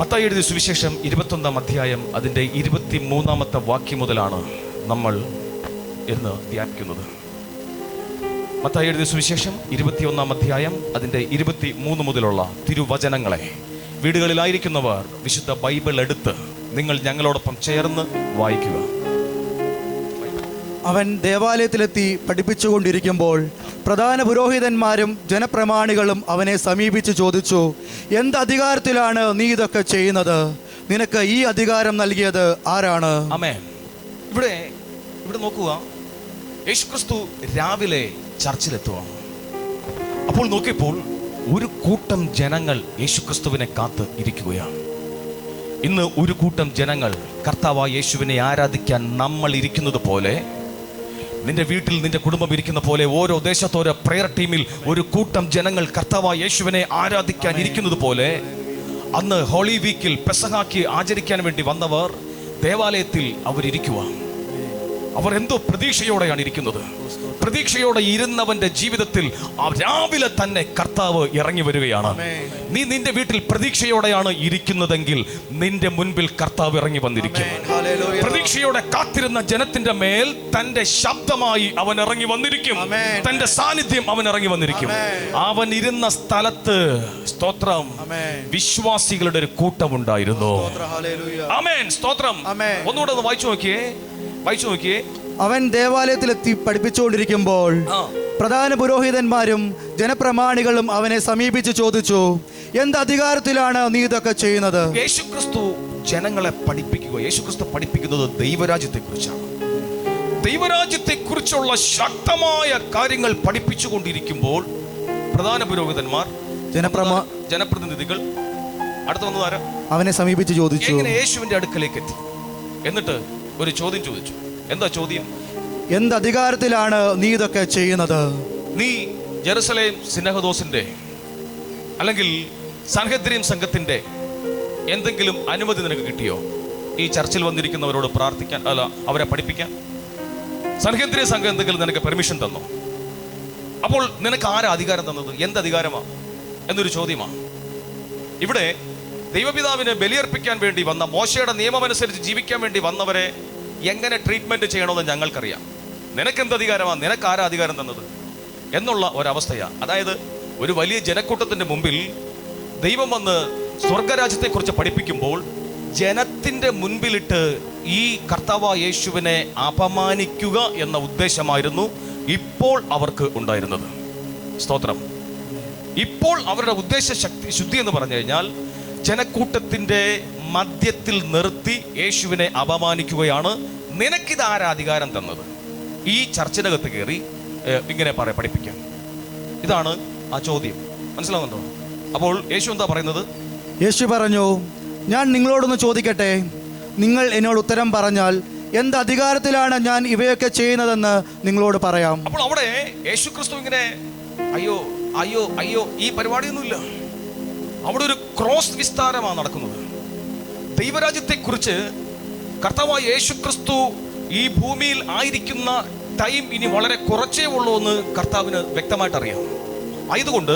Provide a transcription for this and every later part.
മത്തായി എഴുതിയ സുവിശേഷം 21 അധ്യായം അതിൻ്റെ 23 വാക്യം മുതലാണ് നമ്മൾ ഇന്ന് ധ്യാനിക്കുന്നത്. മത്തായി എഴുതിയ സുവിശേഷം 21 അധ്യായം അതിൻ്റെ 23 മുതലുള്ള തിരുവചനങ്ങളെ വീടുകളിലായിരിക്കുന്നവർ വിശുദ്ധ ബൈബിൾ എടുത്ത് നിങ്ങൾ ഞങ്ങളോടൊപ്പം ചേർന്ന് വായിക്കുക. അവൻ ദേവാലയത്തിലെത്തി പഠിപ്പിച്ചുകൊണ്ടിരിക്കുമ്പോൾ പ്രധാന പുരോഹിതന്മാരും ജനപ്രമാണികളും അവനെ സമീപിച്ച് ചോദിച്ചു, എന്ത് അധികാരത്തിലാണ് നീ ഇതൊക്കെ ചെയ്യുന്നത്? നിനക്ക് ഈ അധികാരം നൽകിയത് ആരാണ്? ആമേൻ. ഇവിടെ നോക്കുക, യേശുക്രിസ്തു രാവിലെ ചർച്ചിലെത്തുവാണ്. അപ്പോൾ നോക്കിയപ്പോൾ ഒരു കൂട്ടം ജനങ്ങൾ യേശുക്രിസ്തുവിനെ കാത്ത് ഇരിക്കുകയാണ്. ഇന്ന് ഒരു കൂട്ടം ജനങ്ങൾ കർത്താവായ യേശുവിനെ ആരാധിക്കാൻ നമ്മൾ ഇരിക്കുന്നത് പോലെ, നിന്റെ വീട്ടിൽ നിന്റെ കുടുംബം ഇരിക്കുന്ന പോലെ ഓരോ ദേശത്തോരോ പ്രെയർ ടീമിൽ ഒരു കൂട്ടം ജനങ്ങൾ കർത്താവായ യേശുവിനെ ആരാധിക്കാൻ ഇരിക്കുന്നത് പോലെ, അന്ന് ഹോളി വീക്കിൽ പെസഹാക്ക് ആചരിക്കാൻ വേണ്ടി വന്നവർ ദേവാലയത്തിൽ അവരിയ്ക്കുക. അവർ എന്തോ പ്രതീക്ഷയോടെയാണ് ഇരിക്കുന്നത്. പ്രതീക്ഷയോടെ ഇരുന്നവന്റെ ജീവിതത്തിൽ രാവിലെ തന്നെ കർത്താവ് ഇറങ്ങി വരികയാണ്. നീ നിന്റെ വീട്ടിൽ പ്രതീക്ഷയോടെയാണ് ഇരിക്കുന്നതെങ്കിൽ നിന്റെ മുൻപിൽ കർത്താവ് ഇറങ്ങി വന്നിരിക്കും. പ്രതീക്ഷയോടെ കാത്തിരുന്ന ജനത്തിന്റെ മേൽ തന്റെ ശബ്ദമായി അവൻ ഇറങ്ങി വന്നിരിക്കും. തന്റെ സാന്നിധ്യം അവൻ ഇറങ്ങി വന്നിരിക്കും. അവൻ ഇരുന്ന സ്ഥലത്ത് സ്തോത്രം വിശ്വാസികളുടെ ഒരു കൂട്ടമുണ്ടായിരുന്നു. ആമേൻ, സ്തോത്രം. ഒന്നുകൂടെ ഒന്ന് വായിച്ചു നോക്കിയേ. അവൻ ദേവാലയത്തിലെത്തി പഠിപ്പിച്ചുകൊണ്ടിരിക്കുമ്പോൾ പ്രധാന പുരോഹിതന്മാരും ജനപ്രമാണികളും അവനെ സമീപിച്ച് ചോദിച്ചു, എന്ത് അധികാരത്തിലാണ് നീ ഇതൊക്കെ ചെയ്യുന്നത്? യേശുക്രിസ്തു ജനങ്ങളെ പഠിപ്പിക്കുക. യേശുക്രിസ്തു പഠിപ്പിക്കുന്നത് ദൈവരാജ്യത്തെക്കുറിച്ചാണ്. ദൈവരാജ്യത്തെക്കുറിച്ചുള്ള ശക്തമായ കാര്യങ്ങൾ പഠിപ്പിച്ചുകൊണ്ടിരിക്കുമ്പോൾ പ്രധാന പുരോഹിതന്മാർ, ജനപ്രതിനിധികൾ അടുത്ത് വന്നതാരാ? അവനെ സമീപിച്ച് ചോദിച്ചു. എങ്ങനെ യേശുവിന്റെ അടുക്കലേക്ക് എത്തി? എന്നിട്ട് ഒരു ചോദ്യം ചോദിച്ചു. എന്താ ചോദ്യം? എന്ത് അധികാരത്തിലാണ് നീ ഇതൊക്കെ ചെയ്യുന്നത്? നീ ജെറുസലേം സിനഹദോസിന്റെ അല്ലെങ്കിൽ സൻഹദ്രീം സംഘത്തിന്റെ എന്തെങ്കിലും അനുമതി നിനക്ക് കിട്ടിയോ ഈ ചർച്ചിൽ വന്നിരിക്കുന്നവരോട് പ്രാർത്ഥിക്കാൻ, അല്ല അവരെ പഠിപ്പിക്കാൻ? സൻഹദ്രീം സംഘം എന്തെങ്കിലും നിനക്ക് പെർമിഷൻ തന്നോ? അപ്പോൾ നിനക്ക് ആരാ അധികാരം തന്നത്? എന്ത് അധികാരമാണ് എന്നൊരു ചോദ്യമാണ്. ഇവിടെ ദൈവപിതാവിന് ബലിയർപ്പിക്കാൻ വേണ്ടി വന്ന, മോശയുടെ നിയമമനുസരിച്ച് ജീവിക്കാൻ വേണ്ടി വന്നവരെ എങ്ങനെ ട്രീറ്റ്മെന്റ് ചെയ്യണമെന്ന് ഞങ്ങൾക്കറിയാം. നിനക്കെന്ത് അധികാരമാണ്? നിനക്ക് ആരാ അധികാരം തന്നത് എന്നുള്ള ഒരവസ്ഥയാണ്. അതായത് ഒരു വലിയ ജനക്കൂട്ടത്തിന്റെ മുമ്പിൽ ദൈവം വന്ന് സ്വർഗരാജ്യത്തെക്കുറിച്ച് പഠിപ്പിക്കുമ്പോൾ ജനത്തിന്റെ മുൻപിലിട്ട് ഈ കർത്താവായ യേശുവിനെ അപമാനിക്കുക എന്ന ഉദ്ദേശമായിരുന്നു ഇപ്പോൾ അവർക്ക് ഉണ്ടായിരുന്നത്. സ്തോത്രം. ഇപ്പോൾ അവരുടെ ഉദ്ദേശ ശുദ്ധി എന്ന് പറഞ്ഞു കഴിഞ്ഞാൽ ജനക്കൂട്ടത്തിന്റെ മധ്യത്തിൽ നിർത്തി യേശുവിനെ അപമാനിക്കുകയാണ്. നിനക്കിത് ആരാ അധികാരം തന്നത് ഈ ചർച്ചിനകത്ത് കയറി ഇങ്ങനെ പഠിപ്പിക്കാൻ? ഇതാണ് ആ ചോദ്യം. മനസ്സിലാവുന്നുണ്ടോ? അപ്പോൾ യേശു എന്താ പറയുന്നത്? യേശു പറഞ്ഞു, ഞാൻ നിങ്ങളോടൊന്ന് ചോദിക്കട്ടെ, നിങ്ങൾ എന്നോട് ഉത്തരം പറഞ്ഞാൽ എന്ത് അധികാരത്തിലാണ് ഞാൻ ഇവയൊക്കെ ചെയ്യുന്നതെന്ന് നിങ്ങളോട് പറയാം. അപ്പോൾ അവിടെ യേശുക്രിസ്തു ഇങ്ങനെ അയ്യോ അയ്യോ അയ്യോ ഈ പരിപാടിയൊന്നുമില്ല. അവിടെ ഒരു ക്രോസ് വിസ്താരമാണ് നടക്കുന്നത്. ദൈവരാജ്യത്തെക്കുറിച്ച് കർത്താവായ യേശുക്രിസ്തു ഈ ഭൂമിയിൽ ആയിരിക്കുന്ന ടൈം ഇനി വളരെ കുറച്ചേ ഉള്ളൂ എന്ന് കർത്താവിന് വ്യക്തമായിട്ട് അറിയാം. ആയതുകൊണ്ട്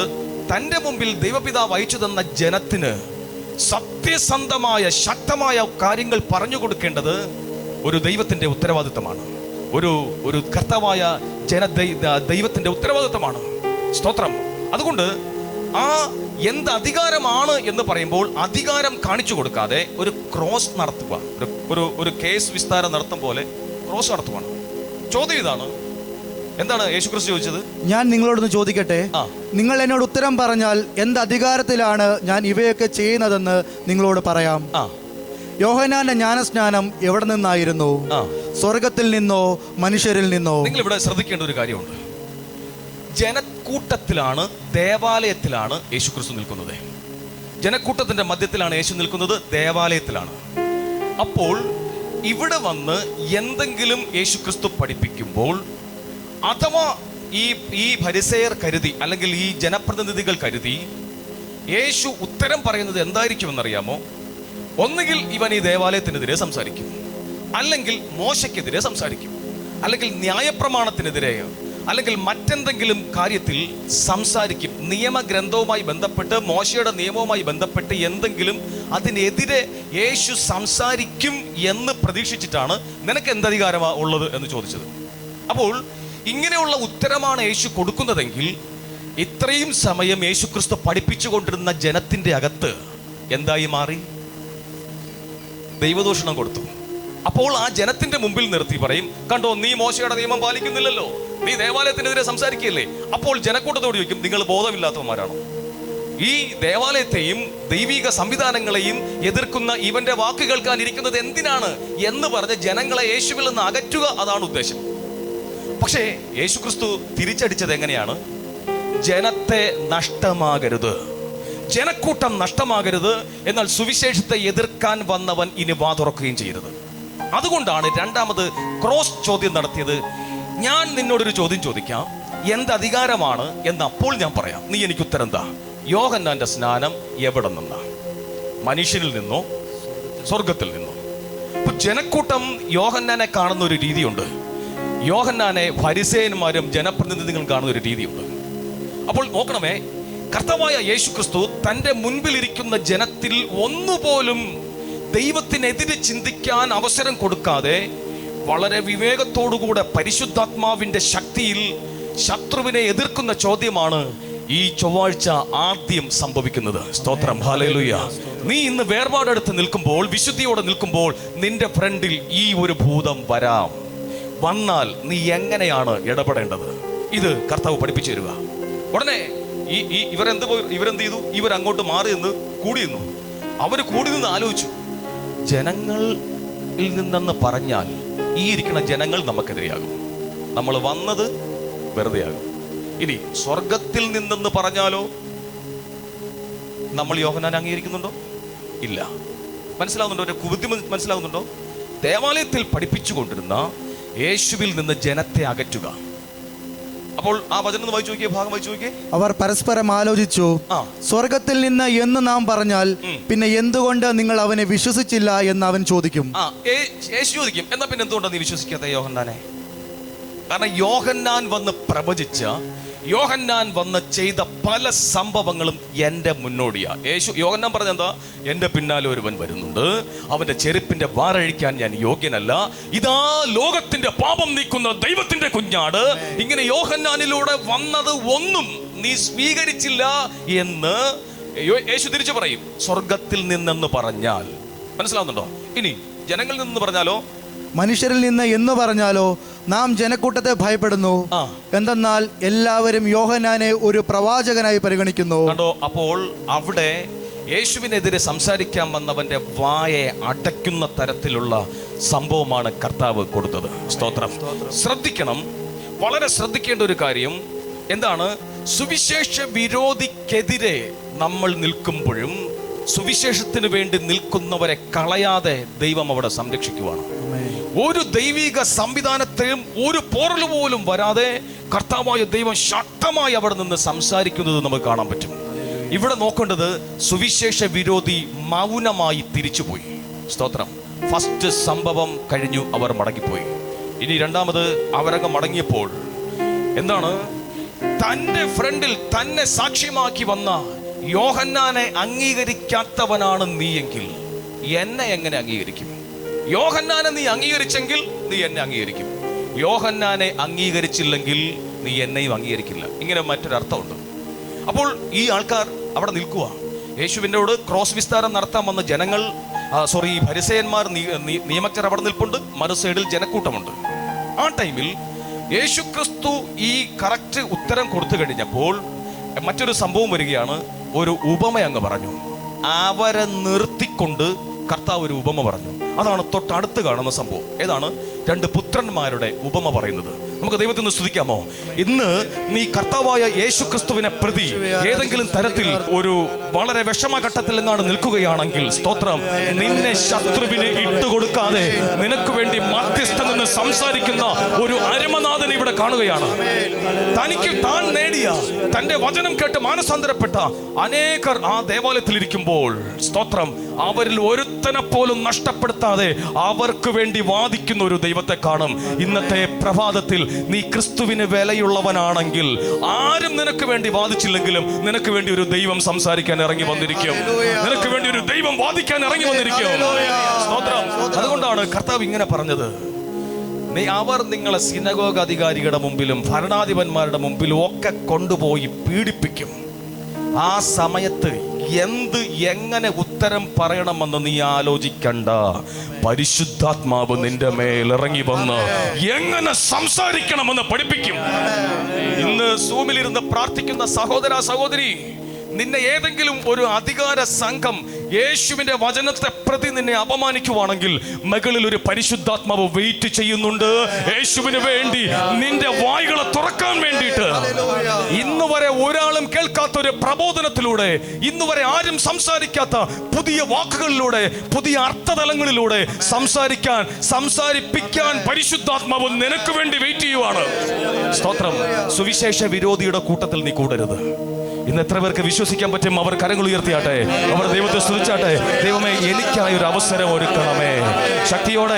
തൻ്റെ മുമ്പിൽ ദൈവപിതാവ് അയച്ചു തന്ന ജനത്തിന് സത്യസന്ധമായ ശക്തമായ കാര്യങ്ങൾ പറഞ്ഞു കൊടുക്കേണ്ടത് ഒരു ദൈവത്തിൻ്റെ ഉത്തരവാദിത്തമാണ്. ഒരു കർത്താവായ ദൈവത്തിൻ്റെ ഉത്തരവാദിത്തമാണ്. സ്തോത്രം. അതുകൊണ്ട് ആ എന്ത് അധികാരമാണ് എന്ന് പറയുമ്പോൾ അധികാരം കാണിച്ചു കൊടുക്കാതെ ഒരു ക്രോസ് നടത്തുക, ഒരു കേസ് വിസ്താരം നടത്തും പോലെ ക്രോസ് നടത്തുവാണ്. ചോദ്യം ഇതാണ്, എന്താണ് യേശുക്രിസ്തു ചോദിച്ചത്? ഞാൻ നിങ്ങളോടൊന്ന് ചോദിക്കട്ടെ, നിങ്ങൾ എന്നോട് ഉത്തരം പറഞ്ഞാൽ എന്ത് അധികാരത്തിലാണ് ഞാൻ ഇവയൊക്കെ ചെയ്യുന്നതെന്ന് നിങ്ങളോട് പറയാം. യോഹന്നാന്റെ ജ്ഞാനസ്നാനം എവിടെ നിന്നായിരുന്നു? സ്വർഗത്തിൽ നിന്നോ മനുഷ്യരിൽ നിന്നോ? നിങ്ങൾ ഇവിടെ ശ്രദ്ധിക്കേണ്ട ഒരു കാര്യമുണ്ട്. ജനക്കൂട്ടത്തിലാണ്, ദേവാലയത്തിലാണ് യേശുക്രിസ്തു നിൽക്കുന്നത്. ജനക്കൂട്ടത്തിന്റെ മധ്യത്തിലാണ് യേശു നിൽക്കുന്നത്, ദേവാലയത്തിലാണ്. അപ്പോൾ ഇവിടെ വന്ന് എന്തെങ്കിലും യേശുക്രിസ്തു പഠിപ്പിക്കുമ്പോൾ, അഥവാ ഈ ഫരിസേയർ കരുതി, അല്ലെങ്കിൽ ഈ ജനപ്രതിനിധികൾ കരുതി യേശു ഉത്തരം പറയുന്നത് എന്തായിരിക്കുമെന്നറിയാമോ? ഒന്നുകിൽ ഇവൻ ഈ ദേവാലയത്തിനെതിരെ സംസാരിക്കും, അല്ലെങ്കിൽ മോശയ്ക്കെതിരെ സംസാരിക്കും, അല്ലെങ്കിൽ ന്യായപ്രമാണത്തിനെതിരെയോ അല്ലെങ്കിൽ മറ്റെന്തെങ്കിലും കാര്യത്തിൽ സംസാരിക്കും, നിയമഗ്രന്ഥവുമായി ബന്ധപ്പെട്ട്, മോശയുടെ നിയമവുമായി ബന്ധപ്പെട്ട് എന്തെങ്കിലും അതിനെതിരെ യേശു സംസാരിക്കും എന്ന് പ്രതീക്ഷിച്ചിട്ടാണ് നിനക്ക് എന്തധികാരമാണ് ഉള്ളത് എന്ന് ചോദിച്ചത്. അപ്പോൾ ഇങ്ങനെയുള്ള ഉത്തരമാണ് യേശു കൊടുക്കുന്നതെങ്കിൽ ഇത്രയും സമയം യേശുക്രിസ്തു പഠിപ്പിച്ചുകൊണ്ടിരുന്ന ജനത്തിന്റെ അകത്ത് എന്തായി മാറി? ദൈവദൂഷണം കൊടുത്തു. അപ്പോൾ ആ ജനത്തിന്റെ മുമ്പിൽ നിർത്തി പറയും, കണ്ടോ, നീ മോശയുടെ നിയമം പാലിക്കുന്നില്ലല്ലോ, നീ ദേവാലയത്തിനെതിരെ സംസാരിക്കുകയല്ലേ. അപ്പോൾ ജനക്കൂട്ടത്തോട് ചോദിക്കും, നിങ്ങൾ ബോധമില്ലാത്തവന്മാരാണോ? ഈ ദേവാലയത്തെയും ദൈവിക സംവിധാനങ്ങളെയും എതിർക്കുന്ന ഇവന്റെ വാക്ക് കേൾക്കാൻ ഇരിക്കുന്നത് എന്തിനാണ് എന്ന് പറഞ്ഞ് ജനങ്ങളെ യേശുവിൽ നിന്ന് അകറ്റുക, അതാണ് ഉദ്ദേശം. പക്ഷേ യേശുക്രിസ്തു തിരിച്ചടിച്ചത് എങ്ങനെയാണ്? ജനത്തെ നഷ്ടമാകരുത്, ജനക്കൂട്ടം നഷ്ടമാകരുത്, എന്നാൽ സുവിശേഷത്തെ എതിർക്കാൻ വന്നവൻ ഇനി വാ തുറക്കുകയും ചെയ്യരുത്. അതുകൊണ്ടാണ് രണ്ടാമത് ക്രോസ് ചോദ്യം നടത്തിയത്. ഞാൻ നിന്നോടൊരു ചോദ്യം ചോദിക്കാം, എന്ത് അധികാരമാണ് എന്ന് അപ്പോൾ ഞാൻ പറയാം, നീ എനിക്ക് ഉത്തരം താ. യോഹന്നാന്റെ സ്നാനം എവിടെ നിന്നാ? മനുഷ്യനിൽ നിന്നോ സ്വർഗത്തിൽ നിന്നോ? ഇപ്പൊ ജനക്കൂട്ടം യോഹന്നാനെ കാണുന്ന ഒരു രീതിയുണ്ട്, യോഹന്നാനെ ഫരിസേയന്മാരും ജനപ്രതിനിധികളും കാണുന്ന ഒരു രീതിയുണ്ട്. അപ്പോൾ നോക്കണമേ, കർത്താവായ യേശുക്രിസ്തു തൻ്റെ മുൻപിലിരിക്കുന്ന ജനത്തിൽ ഒന്നുപോലും ദൈവത്തിനെതിരെ ചിന്തിക്കാൻ അവസരം കൊടുക്കാതെ വളരെ വിവേകത്തോടുകൂടെ പരിശുദ്ധാത്മാവിന്റെ ശക്തിയിൽ ശത്രുവിനെ എതിർക്കുന്ന ചോദ്യമാണ് ഈ ചൊവ്വാഴ്ച ആദ്യം സംഭവിക്കുന്നത്. സ്തോത്രം, ഹല്ലേലൂയ. നീ ഇന്ന് വേർപാടെടുത്ത് നിൽക്കുമ്പോൾ, വിശുദ്ധിയോടെ നിൽക്കുമ്പോൾ, നിന്റെ ഫ്രണ്ടിൽ ഈ ഒരു ഭൂതം വന്നാൽ നീ എങ്ങനെയാണ് ഇടപെടേണ്ടത്? ഇത് കർത്താവ് പഠിപ്പിച്ചു തരിക. ഉടനെ ഇവരെന്ത് ചെയ്തു? ഇവരങ്ങോട്ട് മാറി നിന്ന് കൂടി നിന്നു. അവർ കൂടി നിന്ന് ആലോചിച്ചു, ജനങ്ങളിൽ നിന്നെന്ന് പറഞ്ഞാൽ ഈ ഇരിക്കുന്ന ജനങ്ങൾ നമുക്കെതിരെയാകും, നമ്മൾ വന്നത് വെറുതെയാകും. ഇനി സ്വർഗത്തിൽ നിന്നെന്ന് പറഞ്ഞാലോ നമ്മൾ യോഹന്നാനെ അംഗീകരിക്കുന്നുണ്ടോ? ഇല്ല. മനസ്സിലാവുന്നുണ്ടോ? ഒരു കുബുദ്ധി മനസ്സിലാവുന്നുണ്ടോ? ദേവാലയത്തിൽ പഠിപ്പിച്ചുകൊണ്ടിരുന്ന യേശുവിൽ നിന്ന് ജനത്തെ അകറ്റുക. അപ്പോൾ ആ വചനം വായിച്ചു നോക്കിയേ, ഭാഗം വായിച്ചു നോക്കിയേ. അവർ പരസ്പരം ആലോചിച്ചു, സ്വർഗത്തിൽ നിന്ന് എന്ന് നാം പറഞ്ഞാൽ പിന്നെ എന്തുകൊണ്ട് നിങ്ങൾ അവനെ വിശ്വസിച്ചില്ല എന്ന് അവൻ ചോദിക്കും. യേശു ചോദിക്കും, എന്നാ പിന്നെ എന്തുകൊണ്ടാണ് നീ വിശ്വസിക്കാത്ത യോഹന്നാനെ? കാരണം യോഹന്നാൻ വന്ന് പ്രവചിച്ച, യോഹന്നാൻ വന്ന് ചെയ്ത പല സംഭവങ്ങളും എൻ്റെ മുന്നോടിയാ. യോഹന്നാൻ പറഞ്ഞ എന്താ? എൻ്റെ പിന്നാലെ ഒരുവൻ വരുന്നുണ്ട്, അവന്റെ ചെരുപ്പിന്റെ വാറഴിക്കാൻ ഞാൻ യോഗ്യനല്ല, ഇതാ ലോകത്തിന്റെ പാപം നീക്കുന്ന ദൈവത്തിന്റെ കുഞ്ഞാട്. ഇങ്ങനെ യോഹന്നാനിലൂടെ വന്നത് ഒന്നും നീ സ്വീകരിച്ചില്ല എന്ന് യേശു തിരിച്ചു പറയും. സ്വർഗത്തിൽ നിന്നെന്ന് പറഞ്ഞാൽ മനസ്സിലാവുന്നുണ്ടോ? ഇനി ജനങ്ങളിൽ നിന്ന് പറഞ്ഞാലോ? മനുഷ്യരിൽ നിന്ന് എന്ന് പറഞ്ഞാലോ നാം ജനക്കൂട്ടത്തെ ഭയപ്പെടുന്നു, എന്തെന്നാൽ എല്ലാവരും യോഹന്നാനെ ഒരു പ്രവാചകനായി പരിഗണിക്കുന്നു. കണ്ടോ? അപ്പോൾ അവിടെ യേശുവിനെതിരെ സംസാരിക്കാൻ വന്നവന്റെ വായെ അടയ്ക്കുന്ന തരത്തിലുള്ള സംഭവമാണ് കർത്താവ് കൊടുത്തത്. സ്തോത്രം. ശ്രദ്ധിക്കണം, വളരെ ശ്രദ്ധിക്കേണ്ട ഒരു കാര്യം എന്താണ്? സുവിശേഷ വിരോധിക്കെതിരെ നമ്മൾ നിൽക്കുമ്പോഴും സുവിശേഷത്തിന് വേണ്ടി നിൽക്കുന്നവരെ കളയാതെ ദൈവം അവിടെ സംരക്ഷിക്കുവാണ്. ഒരു ദൈവിക സംവിധാനത്തെയും ഒരു പോറൽ പോലും വരാതെ കർത്താവായ ദൈവം ശക്തമായി അവിടെ നിന്ന് സംസാരിക്കുന്നത് നമുക്ക് കാണാൻ പറ്റും. ഇവിടെ നോക്കേണ്ടത്, സുവിശേഷ വിരോധി മൗനമായി തിരിച്ചുപോയി. സ്തോത്രം. ഫസ്റ്റ് സംഭവം കഴിഞ്ഞു, അവർ മടങ്ങിപ്പോയി. ഇനി രണ്ടാമത് അവരങ്ങ് മടങ്ങിയപ്പോൾ എന്താണ്? തൻ്റെ ഫ്രണ്ടിൽ തന്നെ സാക്ഷ്യമാക്കി വന്ന യോഹന്നാനെ അംഗീകരിക്കാത്തവനാണ് നീയെങ്കിൽ എന്നെ എങ്ങനെ അംഗീകരിക്കും? യോഹന്നാനെ നീ അംഗീകരിച്ചെങ്കിൽ നീ എന്നെ അംഗീകരിക്കും, യോഹന്നാനെ അംഗീകരിച്ചില്ലെങ്കിൽ നീ എന്നെയും അംഗീകരിക്കില്ല. ഇങ്ങനെ മറ്റൊരർത്ഥമുണ്ട്. അപ്പോൾ ഈ ആൾക്കാർ അവിടെ നിൽക്കുക. യേശുവിനോട് ക്രോസ് വിസ്താരം നടത്താൻ വന്ന ജനങ്ങൾ, ഫരിസേയന്മാർ, നിയമജ്ഞർ അവിടെ നിൽപ്പുണ്ട്, മറു സൈഡിൽ ജനക്കൂട്ടമുണ്ട്. ആ ടൈമിൽ യേശുക്രിസ്തു ഈ കറക്റ്റ് ഉത്തരം കൊടുത്തു കഴിഞ്ഞപ്പോൾ മറ്റൊരു സംഭവം വരികയാണ്. ഒരു ഉപമ അങ്ങ് പറഞ്ഞു. അവരെ നിർത്തിക്കൊണ്ട് കർത്താവ് ഒരു ഉപമ പറഞ്ഞു. അതാണ് തൊട്ടടുത്ത് കാണുന്ന സംഭവം. ഏതാണ്? രണ്ട് പുത്രന്മാരുടെ ഉപമ പറയുന്നത്. നമുക്ക് ദൈവത്തെ ഒന്ന് സ്തുതിക്കാമോ? ഇന്ന് നീ കർത്താവായ യേശുക്രിസ്തുവിനെ പ്രതി ഏതെങ്കിലും തരത്തിൽ ഒരു വളരെ വിഷമഘട്ടത്തിൽ നിന്നാണ് നിൽക്കുകയാണെങ്കിൽ, സ്തോത്രം, നിന്നെ ശത്രുവിനെ ഇട്ടുകൊടുക്കാതെ നിനക്ക് വേണ്ടി മധ്യസ്ഥ നിന്ന് സംസാരിക്കുന്ന ഒരു അരമനാഥനെ ഇവിടെ കാണുകയാണ്. തനിക്ക് താൻ നേടിയ, തന്റെ വചനം കേട്ട് മാനസാന്തരപ്പെട്ട അനേകർ ആ ദേവാലയത്തിൽ ഇരിക്കുമ്പോൾ, സ്തോത്രം, അവരിൽ ഒരുത്തനെ പോലും നഷ്ടപ്പെടുത്താൻ നിർത്താതെ അവർക്ക് വേണ്ടി വാദിക്കുന്ന ഒരു ദൈവത്തെ കാണും. ഇന്നത്തെ പ്രഭാതത്തിൽ നീ ക്രിസ്തുവിന് വിലയുള്ളവനാണെങ്കിൽ ആരും നിനക്ക് വേണ്ടി വാദിച്ചില്ലെങ്കിലും നിനക്ക് വേണ്ടി ഒരു ദൈവം സംസാരിക്കാൻ ഇറങ്ങി വന്നിരിക്കും. നിനക്ക് വേണ്ടി ഒരു ദൈവം വാദിക്കാൻ ഇറങ്ങി വന്നിരിക്കും. സ്തോത്രം. അതുകൊണ്ടാണ് കർത്താവ് ഇങ്ങനെ പറഞ്ഞത്, അവർ നിങ്ങളെ സിനഗോഗ് അധികാരികളുടെ മുമ്പിലും ഭരണാധിപന്മാരുടെ മുമ്പിലും ഒക്കെ കൊണ്ടുപോയി പീഡിപ്പിക്കും. ആ സമയത്ത് എങ്ങനെ ഉത്തരം പറയണമെന്ന് നീ ആലോചിക്കണ്ട. പരിശുദ്ധാത്മാവ് നിന്റെ മേൽ ഇറങ്ങി വന്ന് എങ്ങനെ സംസാരിക്കണമെന്ന് പഠിപ്പിക്കും. ഇന്ന് സൂമിലിരുന്ന് പ്രാർത്ഥിക്കുന്ന സഹോദര സഹോദരി, നിന്നെ ഏതെങ്കിലും ഒരു അധികാര സംഘം യേശുവിന്റെ വചനത്തെ പ്രതി നിന്നെ അപമാനിക്കുവാണെങ്കിൽ മുകളിൽ ഒരു പരിശുദ്ധാത്മാവ് വെയിറ്റ് ചെയ്യുന്നുണ്ട് യേശുവിന് വേണ്ടി നിന്റെ വായ്കളെ തുറക്കാൻ വേണ്ടിയിട്ട്. ഇന്ന് വരെ ഒരാളും കേൾക്കാത്ത ഒരു പ്രബോധനത്തിലൂടെ, ഇന്ന് വരെ ആരും സംസാരിക്കാത്ത പുതിയ വാക്കുകളിലൂടെ, പുതിയ അർത്ഥതലങ്ങളിലൂടെ സംസാരിപ്പിക്കാൻ പരിശുദ്ധാത്മാവ് നിനക്ക് വേണ്ടി വെയിറ്റ് ചെയ്യുവാണ്. സ്തോത്രം. സുവിശേഷ വിരോധിയുടെ കൂട്ടത്തിൽ നീ കൂടരുത്. ഇന്ന് എത്ര പേർക്ക് വിശ്വസിക്കാൻ പറ്റും? അവർ കരങ്ങൾ ഉയർത്തിയാട്ടെ, അവർ ദൈവത്തെ സ്തുതിച്ചാട്ടെ. ദൈവമേ, എനിക്കായി ഒരു അവസരം ഒരുക്കണമേ. ശക്തിയോടെ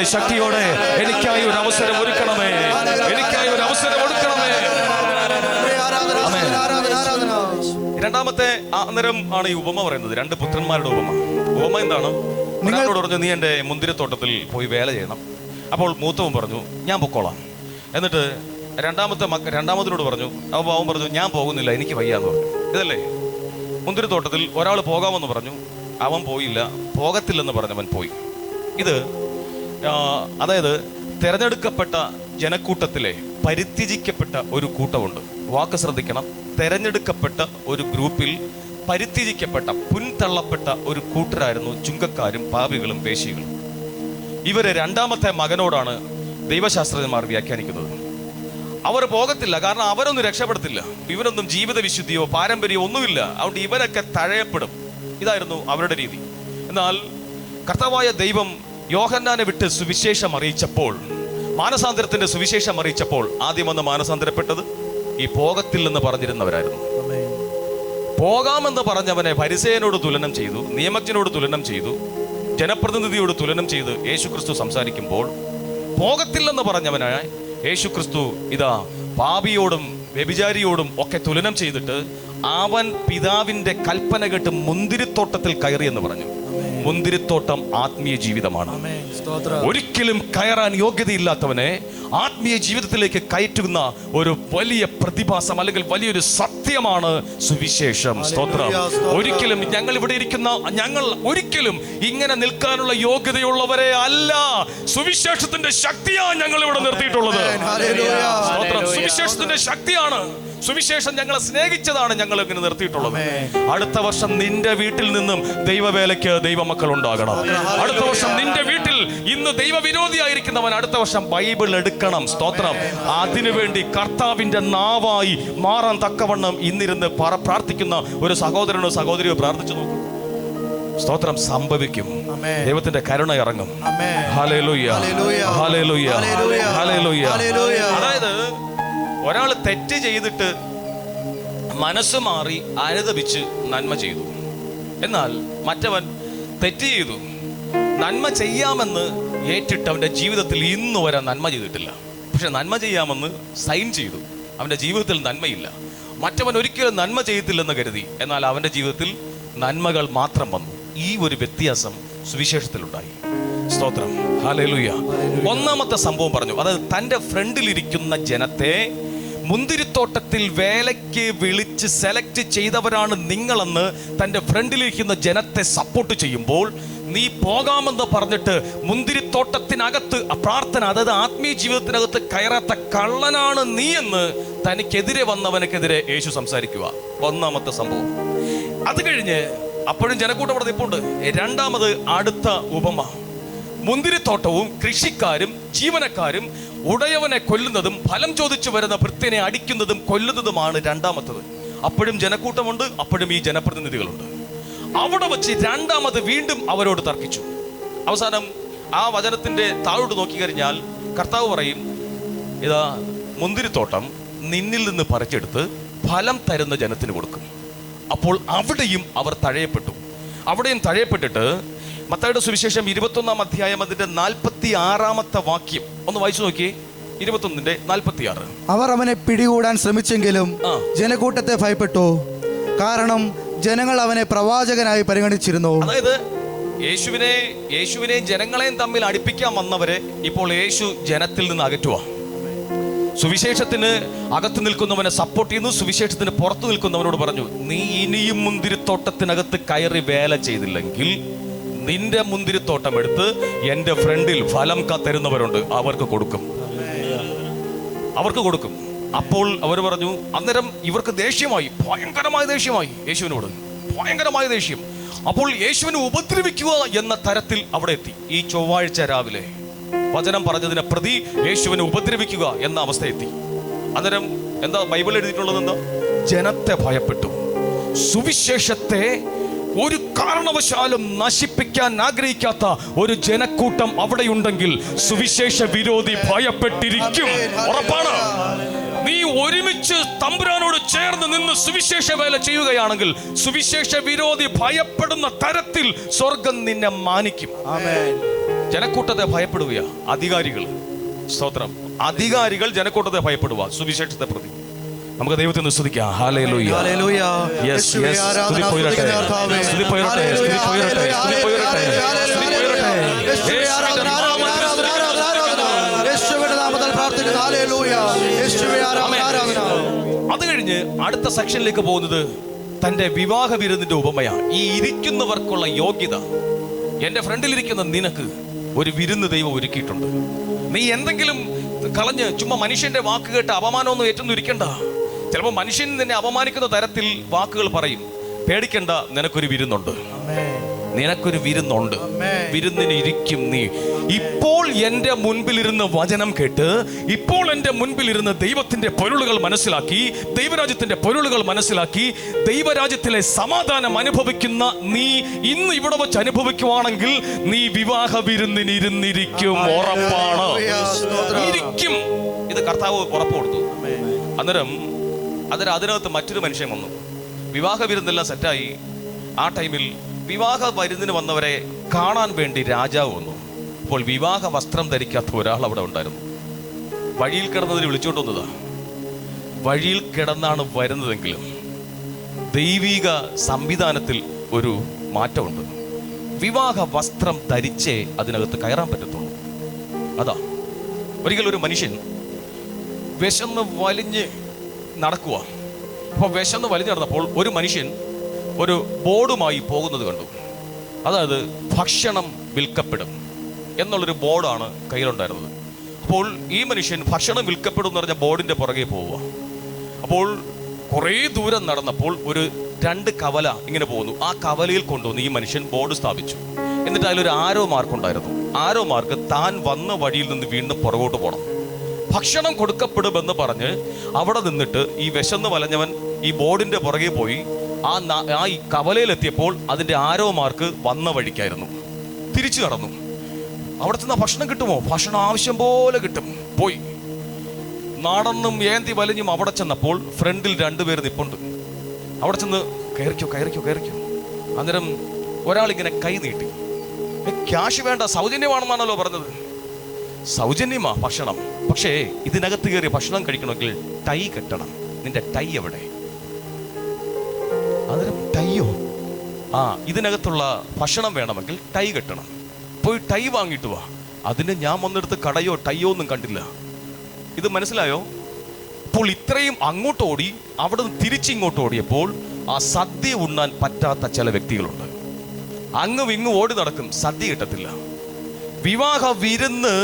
എനിക്കായി ഒരു അവസരം ഒരുക്കണമേ. എനിക്കായി ഒരു അവസരം ഒരുക്കണമേ. രണ്ടാമത്തെ അന്നേരം ആണ് ഈ ഉപമ പറയുന്നത്, രണ്ട് പുത്രന്മാരുടെ ഉപമ. ഉപമ എന്താണ്? നിങ്ങളോട് പറഞ്ഞു, നീ എൻ്റെ മുന്തിരിത്തോട്ടത്തിൽ പോയി വേല ചെയ്യണം. അപ്പോൾ മൂത്തവൻ പറഞ്ഞു, ഞാൻ പൊക്കോളാം. എന്നിട്ട് രണ്ടാമതിനോട് പറഞ്ഞു. അപ്പോൾ അവൻ പറഞ്ഞു, ഞാൻ പോകുന്നില്ല, എനിക്ക് വയ്യാന്ന് പറഞ്ഞു. ഇതല്ലേ? മുന്തിരിത്തോട്ടത്തിൽ ഒരാൾ പോകാമെന്ന് പറഞ്ഞു, അവൻ പോയില്ല. പോകത്തില്ലെന്ന് പറഞ്ഞവൻ പോയി. ഇത് അതായത് തെരഞ്ഞെടുക്കപ്പെട്ട ജനക്കൂട്ടത്തിലെ പരിത്യജിക്കപ്പെട്ട ഒരു കൂട്ടമുണ്ട്. വാക്ക് ശ്രദ്ധിക്കണം. തെരഞ്ഞെടുക്കപ്പെട്ട ഒരു ഗ്രൂപ്പിൽ പരിത്യജിക്കപ്പെട്ട, പുൻതള്ളപ്പെട്ട ഒരു കൂട്ടരായിരുന്നു ചുങ്കക്കാരും പാപികളും വേശ്യകളും. ഇവര് രണ്ടാമത്തെ മകനോടാണ് ദൈവശാസ്ത്രജ്ഞന്മാർ വ്യാഖ്യാനിക്കുന്നത്. അവർ പോകത്തില്ല, കാരണം അവരൊന്നും രക്ഷപ്പെടത്തില്ല. ഇവരൊന്നും ജീവിത വിശുദ്ധിയോ പാരമ്പര്യമോ ഒന്നുമില്ല. അതുകൊണ്ട് ഇവരൊക്കെ തഴയപ്പെടും. ഇതായിരുന്നു അവരുടെ രീതി. എന്നാൽ കർത്താവായ ദൈവം യോഹന്നാനെ വിട്ട് സുവിശേഷം അറിയിച്ചപ്പോൾ, മാനസാന്തരത്തിന്റെ സുവിശേഷം അറിയിച്ചപ്പോൾ ആദ്യം വന്ന് മാനസാന്തരപ്പെട്ടത് ഈ പോകത്തില്ലെന്ന് പറഞ്ഞിരുന്നവരായിരുന്നു. പോകാമെന്ന് പറഞ്ഞവനെ ഫരിസേയനോട് തുലനം ചെയ്തു, നിയമജ്ഞനോട് തുലനം ചെയ്തു, ജനപ്രതിനിധിയോട് തുലനം ചെയ്ത് യേശുക്രിസ്തു സംസാരിക്കുമ്പോൾ പോകത്തില്ലെന്ന് പറഞ്ഞവനായ യേശുക്രിസ്തു ഇതാ പാപിയോടും വ്യഭിചാരിയോടും ഒക്കെ തുലനം ചെയ്തിട്ട് അവൻ പിതാവിന്റെ കൽപ്പന കേട്ട് മുന്തിരിത്തോട്ടത്തിൽ കയറി എന്ന് പറഞ്ഞു. മുന്തിരിത്തോട്ടം ആത്മീയ ജീവിതമാണ്. ഒരിക്കലും കയറാൻ യോഗ്യതയില്ലാത്തവനെ ആത്മീയ ജീവിതത്തിലേക്ക് കയറ്റുന്ന ഒരു വലിയ പ്രതിഭാസം അല്ലെങ്കിൽ വലിയൊരു സത്യമാണ് സുവിശേഷം. സ്തോത്രം. ഒരിക്കലും ഞങ്ങൾ ഒരിക്കലും ഇങ്ങനെ നിൽക്കാനുള്ള യോഗ്യതയുള്ളവരെ അല്ല. സുവിശേഷത്തിന്റെ ശക്തിയാണ് ഞങ്ങൾ ഇവിടെ നിർത്തിയിട്ടുള്ളത്. സ്തോത്രം. സുവിശേഷത്തിന്റെ ശക്തിയാണ്. സുവിശേഷം ഞങ്ങളെ സ്നേഹിച്ചതാണ് ഞങ്ങൾ ഇങ്ങനെ നിർത്തിയിട്ടുള്ളത്. അടുത്ത വർഷം നിന്റെ വീട്ടിൽ നിന്നും ദൈവവേലയ്ക്ക് ദൈവമക്കൾ ഉണ്ടാകണം. അടുത്ത വർഷം നിന്റെ വീട്ടിൽ ഇന്ന് ദൈവവിരോധിയായിരിക്കുന്നവൻ അടുത്ത വർഷം ബൈബിൾ എടുക്കണം. സ്തോത്രം. അതിനുവേണ്ടി കർത്താവിന്റെ നാവായി മാറാൻ തക്കവണ്ണം ഇന്നിരുന്ന് പ്രാർത്ഥിക്കുന്ന ഒരു സഹോദരനോ സഹോദരിയോ പ്രാർത്ഥിച്ചു നോക്കും. സ്തോത്രം. സംഭവിക്കും. ദൈവത്തിന്റെ കരുണ ഇറങ്ങും. Hallelujah, hallelujah, hallelujah. അതായത് ഒരാൾ തെറ്റ് ചെയ്തിട്ട് മനസ്സ് മാറി അനുതപിച്ച് നന്മ ചെയ്തു. എന്നാൽ മറ്റവൻ തെറ്റ് ചെയ്തു, നന്മ ചെയ്യാമെന്ന് ഏറ്റിട്ട് അവന്റെ ജീവിതത്തിൽ ഇന്ന് വരെ നന്മ ചെയ്തിട്ടില്ല. പക്ഷെ നന്മ ചെയ്യാമെന്ന് സൈൻ ചെയ്തു, അവന്റെ ജീവിതത്തിൽ നന്മയില്ല. മറ്റവൻ ഒരിക്കലും നന്മ ചെയ്യത്തില്ലെന്ന് കരുതി, എന്നാൽ അവന്റെ ജീവിതത്തിൽ നന്മകൾ മാത്രം വന്നു. ഈ ഒരു വ്യത്യാസം സുവിശേഷത്തിലുണ്ടായി. സ്തോത്രം. ഹല്ലേലൂയ. ഒന്നാമത്തെ സംഭവം പറഞ്ഞു, അതായത് തൻ്റെ ഫ്രണ്ടിലിരിക്കുന്ന ജനത്തെ മുന്തിരിത്തോട്ടത്തിൽ വേലയ്ക്ക് വിളിച്ച് സെലക്ട് ചെയ്തവരാണ് നിങ്ങളെന്ന് തൻ്റെ ഫ്രണ്ടിലിരിക്കുന്ന ജനത്തെ സപ്പോർട്ട് ചെയ്യുമ്പോൾ, നീ പോകാമെന്ന് പറഞ്ഞിട്ട് മുന്തിരിത്തോട്ടത്തിനകത്ത് പ്രാർത്ഥന, അതായത് ആത്മീയ ജീവിതത്തിനകത്ത് കയറാത്ത കള്ളനാണ് നീ എന്ന് തനിക്കെതിരെ വന്നവനക്കെതിരെ യേശു സംസാരിക്കുക. ഒന്നാമത്തെ സംഭവം. അത് കഴിഞ്ഞ് അപ്പോഴും ജനക്കൂട്ടം അവിടെ നിൽപ്പുണ്ട്. രണ്ടാമത് അടുത്ത ഉപമ. മുന്തിരിത്തോട്ടവും കൃഷിക്കാരും ജീവനക്കാരും ഉടയവനെ കൊല്ലുന്നതും ഫലം ചോദിച്ചു വരുന്ന ഭൃത്യനെ അടിക്കുന്നതും കൊല്ലുന്നതുമാണ് രണ്ടാമത്തത്. അപ്പോഴും ജനക്കൂട്ടമുണ്ട്, അപ്പോഴും ഈ ജനപ്രതിനിധികളുണ്ട്. അവിടെ വെച്ച് രണ്ടാമത് വീണ്ടും അവരോട് തർക്കിച്ചു. അവസാനം ആ വചനത്തിന്റെ താഴോട്ട് നോക്കിക്കഴിഞ്ഞാൽ കർത്താവ് പറയും, ഇതാ മുന്തിരിത്തോട്ടം നിന്നിൽ നിന്ന് പറിച്ചെടുത്ത് ഫലം തരുന്ന ജനത്തിന് കൊടുക്കും. അപ്പോൾ അവിടെയും അവർ തഴയപ്പെട്ടു. അവിടെയും തഴയപ്പെട്ടിട്ട് മത്തായിയുടെ സുവിശേഷം 21-ാം അധ്യായം അതിന്റെ 46-ാമത്തെ വാക്യം ഒന്ന് വായിച്ചു നോക്കിയേ. 21:46. അവർ അവനെ പിടികൂടാൻ ശ്രമിച്ചെങ്കിലും ജനക്കൂട്ടത്തെ ഭയപ്പെട്ടു, കാരണം ജനങ്ങൾ അവനെ പ്രവാചകനായി പരിഗണിച്ചിരുന്നു. അതായത് യേശുവിനെയും ജനങ്ങളെയും തമ്മിൽ അടുപ്പിക്കാൻ വന്നവരെ ഇപ്പോൾ യേശു ജനത്തിൽ നിന്ന് അകറ്റുക. സുവിശേഷത്തിന് അകത്ത് നിൽക്കുന്നവനെ സപ്പോർട്ട് ചെയ്യുന്നു, സുവിശേഷത്തിന് പുറത്തു നിൽക്കുന്നവനോട് പറഞ്ഞു, നീ ഇനിയും മുന്തിരിത്തോട്ടത്തിനകത്ത് കയറി വേല ചെയ്തില്ലെങ്കിൽ നിന്റെ മുന്തിരിത്തോട്ടം എടുത്ത് എൻ്റെ ഫ്രണ്ടിൽ ഫലം തരുന്നവരുണ്ട്, അവർക്ക് കൊടുക്കും. അപ്പോൾ അവർ പറഞ്ഞു, അന്നേരം ഇവർക്ക് ദേഷ്യമായി, ഭയങ്കരമായ ദേഷ്യമായി യേശുവിനോട്, ഭയങ്കരമായ ദേഷ്യം. അപ്പോൾ യേശുവിനെ ഉപദ്രവിക്കുക എന്ന തരത്തിൽ അവിടെ എത്തി. ഈ ചൊവ്വാഴ്ച രാവിലെ വചനം പറഞ്ഞതിനെ പ്രതി യേശുവിനെ ഉപദ്രവിക്കുക എന്ന അവസ്ഥ എത്തി. അന്നേരം എന്താ ബൈബിൾ എഴുതിയിട്ടുള്ളത്? എന്താ? ജനത്തെ ഭയപ്പെട്ടു. സുവിശേഷത്തെ ഒരു കാരണവശാലും നശിപ്പിക്കാൻ ആഗ്രഹിക്കാത്ത ഒരു ജനക്കൂട്ടം അവിടെയുണ്ടെങ്കിൽ സുവിശേഷ വിരോധി ഭയപ്പെട്ടിരിക്കും. ഉറപ്പാണ്. നീ ഒരുമിച്ച് തമ്പുരാനോട് ചേർന്ന് നിന്ന് സുവിശേഷ വേല ചെയ്യുകയാണെങ്കിൽ സുവിശേഷ വിരോധി ഭയപ്പെടുന്ന തരത്തിൽ സ്വർഗം നിന്നെ മാനിക്കും. ജനക്കൂട്ടത്തെ ഭയപ്പെടുക അധികാരികൾ. സ്തോത്രം. അധികാരികൾ ജനക്കൂട്ടത്തെ ഭയപ്പെടുക സുവിശേഷത്തെ പ്രതി. നമുക്ക് ദൈവത്തെ സ്തുതിക്കാം. ഹല്ലേലൂയ. Yes yes. സ്തുതി പോയിരട്ടെ. സ്തുതി പോയിരട്ടെ. സ്തുതി പോയിരട്ടെ. സ്തുതി പോയിരട്ടെ. സ്തുതി പോയിരട്ടെ. യേശുവിന്റെ നാമത്തിൽ പ്രാർത്ഥിക്കുന്നു. ഹല്ലേലൂയ. യേശുവേ ആരാധന. അത് കഴിഞ്ഞ് അടുത്ത സെക്ഷനിലേക്ക് പോകുന്നത് തന്റെ വിവാഹ വിരുന്നിന്റെ ഉപമയാണ്. ഈ ഇരിക്കുന്നവർക്കുള്ള യോഗ്യത. എന്റെ ഫ്രണ്ടിലിരിക്കുന്ന നിനക്ക് ഒരു വിരുന്ന് ദൈവം ഒരുക്കിയിട്ടുണ്ട്. നീ എന്തെങ്കിലും കളഞ്ഞ് ചുമ്മാ മനുഷ്യന്റെ വാക്ക് കേട്ട് അപമാനമൊന്നും ഏറ്റൊന്നും ഇരിക്കണ്ട. ചിലപ്പോൾ മനുഷ്യൻ നിന്നെ അപമാനിക്കുന്ന തരത്തിൽ വാക്കുകൾ പറയും. പേടിക്കണ്ട, നിനക്കൊരു വിരുന്നുണ്ട്. നിനക്കൊരു വിരുന്നുണ്ട്. വിരുന്നിന് ഇരിക്കും നീ. ഇപ്പോൾ എൻ്റെ മുൻപിലിരുന്ന് വചനം കേട്ട്, ഇപ്പോൾ എൻ്റെ മുൻപിലിരുന്ന് ദൈവത്തിന്റെ പൊരുളുകൾ മനസ്സിലാക്കി, ദൈവരാജ്യത്തിന്റെ പൊരുളുകൾ മനസ്സിലാക്കി, ദൈവരാജ്യത്തിലെ സമാധാനം അനുഭവിക്കുന്ന നീ ഇന്ന് ഇവിടെ വെച്ച് അനുഭവിക്കുവാണെങ്കിൽ നീ വിവാഹ വിരുന്നിന് ഇരുന്നിരിക്കും. ഉറപ്പാണ്, ഇരിക്കും. ഇത് കർത്താവ് ഉറപ്പ് കൊടുത്തു. അന്നേരം അതിനകത്ത് മറ്റൊരു മനുഷ്യൻ വന്നു. വിവാഹ വിരുന്നെല്ലാം സെറ്റായി. ആ ടൈമിൽ വിവാഹ വിരുന്നിന് വന്നവരെ കാണാൻ വേണ്ടി രാജാവ് വന്നു. അപ്പോൾ വിവാഹ വസ്ത്രം ധരിക്കാത്ത ഒരാൾ അവിടെ ഉണ്ടായിരുന്നു. വഴിയിൽ കിടന്നതിന് വിളിച്ചുകൊണ്ട് വന്നതാ. വഴിയിൽ കിടന്നാണ് വരുന്നതെങ്കിലും ദൈവിക സംവിധാനത്തിൽ ഒരു മാറ്റമുണ്ട്. വിവാഹ വസ്ത്രം ധരിച്ചേ അതിനകത്ത് കയറാൻ പറ്റത്തുള്ളൂ. അതാ, ഒരിക്കലും ഒരു മനുഷ്യൻ വിശന്ന് വലിഞ്ഞ് നടക്കുക. അപ്പോൾ വിശന്ന് വലിഞ്ഞു നടന്നപ്പോൾ ഒരു മനുഷ്യൻ ഒരു ബോർഡുമായി പോകുന്നത് കണ്ടു. അതായത് ഭക്ഷണം വിൽക്കപ്പെടും എന്നുള്ളൊരു ബോർഡാണ് കയ്യിലുണ്ടായിരുന്നത്. അപ്പോൾ ഈ മനുഷ്യൻ ഭക്ഷണം വിൽക്കപ്പെടും എന്ന് പറഞ്ഞ ബോർഡിന്റെ പുറകെ പോവുക. അപ്പോൾ കുറേ ദൂരം നടന്നപ്പോൾ ഒരു 2 കവല ഇങ്ങനെ പോകുന്നു. ആ കവലയിൽ കൊണ്ടുവന്ന് ഈ മനുഷ്യൻ ബോർഡ് സ്ഥാപിച്ചു. എന്നിട്ട് അതിലൊരു ആരോ മാർക്ക് ഉണ്ടായിരുന്നു. ആരോ മാർക്ക് താൻ വന്ന വഴിയിൽ നിന്ന് വീണ്ടും പുറകോട്ട് പോകണം. ഭക്ഷണം കൊടുക്കപ്പെടുമെന്ന് പറഞ്ഞ് അവിടെ നിന്നിട്ട് ഈ വിശന്ന് വലഞ്ഞവൻ ഈ ബോർഡിന്റെ പുറകെ പോയി ആ ഈ കവലയിലെത്തിയപ്പോൾ അതിന്റെ ആരോ മാർക്ക് വന്ന വഴിക്കായിരുന്നു. തിരിച്ചു കടന്നു. അവിടെ ചെന്ന ഭക്ഷണം കിട്ടുമോ? ഭക്ഷണം ആവശ്യം പോലെ കിട്ടും. പോയി നടന്നും ഏന്തി വലിഞ്ഞും അവിടെ ചെന്നപ്പോൾ ഫ്രണ്ടിൽ 2 പേര് നിപ്പുണ്ട്. അവിടെ ചെന്ന് കയറിക്കോ. അന്നേരം ഒരാളിങ്ങനെ കൈ നീട്ടി. ക്യാഷ് വേണ്ട, സൗജന്യമാണെന്നാണല്ലോ പറഞ്ഞത്. സൗജന്യമാ ഭക്ഷണം, പക്ഷേ ഇതിനകത്ത് കയറി ഭക്ഷണം കഴിക്കണമെങ്കിൽ ടൈ കെട്ടണം. നിന്റെ ടൈ എവിടെ? അന്നേരം ടൈയോ? ഇതിനകത്തുള്ള ഭക്ഷണം വേണമെങ്കിൽ ടൈ കെട്ടണം. പോയി ടൈ വാങ്ങിയിട്ട് വാ. അതിന് ഞാൻ വന്നെടുത്ത് കടയോ ടൈയോ ഒന്നും കണ്ടില്ല. ഇത് മനസ്സിലായോ? അപ്പോൾ ഇത്രയും അങ്ങോട്ട് ഓടി, അവിടെ നിന്ന് തിരിച്ചിങ്ങോട്ട് ഓടിയപ്പോൾ ആ സദ്യ ഉണ്ണാൻ പറ്റാത്ത ചില വ്യക്തികളുണ്ട്. അങ്ങും ഇങ്ങും ഓടി നടക്കും, സദ്യ കിട്ടത്തില്ല. വിവാഹ വിരുന്ന്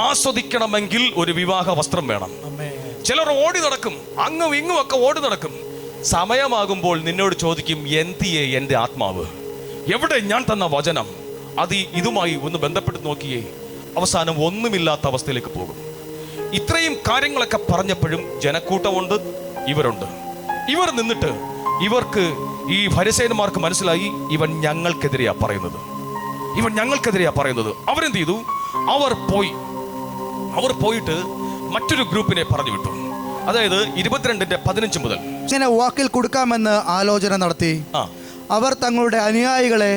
ആസ്വദിക്കണമെങ്കിൽ ഒരു വിവാഹ വസ്ത്രം വേണം. ചിലർ ഓടി നടക്കും, അങ്ങും ഇങ്ങും ഒക്കെ ഓടി നടക്കും. സമയമാകുമ്പോൾ നിന്നോട് ചോദിക്കും, എന്തിയേ എൻ്റെ ആത്മാവ്, എവിടെ ഞാൻ തന്ന വചനം? അത് ഇതുമായി ഒന്ന് ബന്ധപ്പെട്ട് നോക്കിയേ. അവസാനം ഒന്നുമില്ലാത്ത അവസ്ഥയിലേക്ക് പോകും. ഇത്രയും കാര്യങ്ങളൊക്കെ പറഞ്ഞപ്പോഴും ജനക്കൂട്ടമുണ്ട്, ഇവരുണ്ട്. ഇവർ നിന്നിട്ട് ഇവർക്ക് ഈ ഫരിസേയന്മാർക്ക് മനസ്സിലായി, ഇവൻ ഞങ്ങൾക്കെതിരെയാ പറയുന്നത്. അവരെന്ത് ചെയ്തു? അവർ പോയിട്ട് മറ്റൊരു ഗ്രൂപ്പിനെ പറഞ്ഞു വിട്ടു. അതായത് 22:15 മുതൽ ഇങ്ങനെ വാക്കിൽ കൊടുക്കാമെന്ന് ആലോചന നടത്തി. അവർ തങ്ങളുടെ അനുയായികളെ